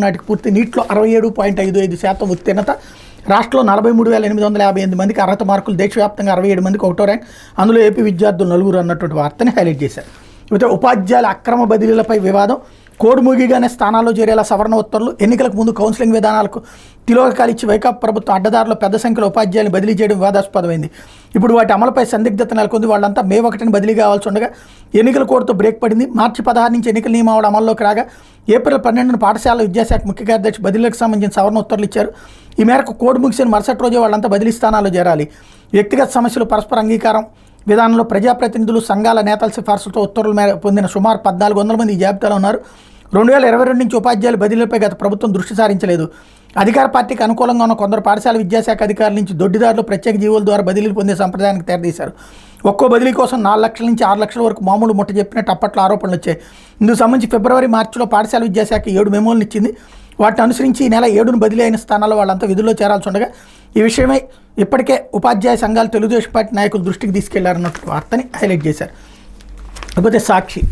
నాటికి పూర్తి నీటిలో 67.55% ఉత్తీర్ణత. రాష్ట్రంలో 43,858 మందికి అర్హత మార్కులు, దేశవ్యాప్తంగా 67 మందికి ఒకటో ర్యాంక్. అందులో ఏపీ విద్యార్థులు 4 అన్నటువంటి వార్తని హైలైట్ చేశారు. అయితే ఉపాధ్యాయుల అక్రమ బదిలీలపై వివాదం, కోడ్ ముగిగానే స్థానాల్లో చేరేలా సవరణ ఉత్తర్వులు, ఎన్నికలకు ముందు కౌన్సిలింగ్ విధానాలకు తిలోదకాలు ఇచ్చి వైకాపా ప్రభుత్వం అడ్డదారులో పెద్ద సంఖ్యలో ఉపాధ్యాయులను బదిలీ చేయడం వివాదాస్పదమైంది. ఇప్పుడు వాటి అమలుపై సందిగ్ధత నెలకొంది. వాళ్ళంతా మే 1న బదిలీ కావాల్సి ఉండగా ఎన్నికల కోడ్తో బ్రేక్ పడింది. మార్చి 16 నుంచి ఎన్నికల నియమావళి అమల్లోకి రాగా ఏప్రిల్ 12న పాఠశాల విద్యాశాఖ ముఖ్య కార్యదర్శి బదిలీలకు సంబంధించిన సవరణ ఉత్తర్వులు ఇచ్చారు. ఈ మేరకు కోడ్ ముగిసిన మరుసటి రోజే వాళ్ళంతా బదిలీ స్థానాల్లో చేరాలి. వ్యక్తిగత సమస్యలు, పరస్పర అంగీకారం విధానంలో ప్రజాప్రతినిధులు, సంఘాల నేతల సిఫార్సులతో ఉత్తర్వుల మేర పొందిన సుమారు 1400 మంది ఈ జాబితాలో ఉన్నారు. 2022 నుంచి ఉపాధ్యాయుల బదిలీలపై గత ప్రభుత్వం దృష్టి సారించలేదు. అధికార పార్టీకి అనుకూలంగా ఉన్న కొందరు పాఠశాల విద్యాశాఖ అధికారుల నుంచి దొడ్డిదారులు ప్రత్యేక జీవోల ద్వారా బదిలీలు పొందే సంప్రదాయానికి తెరదీశారు. ఒక్కో బదిలీ కోసం 4 లక్షల నుంచి 6 లక్షల వరకు మామూలు ముట్ట చెప్పినట్టు అప్పట్లో ఆరోపణలు వచ్చాయి. ఇందుకు సంబంధించి ఫిబ్రవరి, మార్చిలో పాఠశాల విద్యాశాఖ 7 మెమోలను ఇచ్చింది. వాటిని అనుసరించి ఈ నెల 7న బదిలీ అయిన స్థానాల్లో వాళ్ళంతా విధుల్లో చేరాల్సి ఉండగా ఈ విషయమై ఇప్పటికే ఉపాధ్యాయ సంఘాలు తెలుగుదేశం పార్టీ నాయకుల దృష్టికి తీసుకెళ్లారన్నట్టు వార్తని హైలైట్ చేశారు. లేకపోతే సాక్షి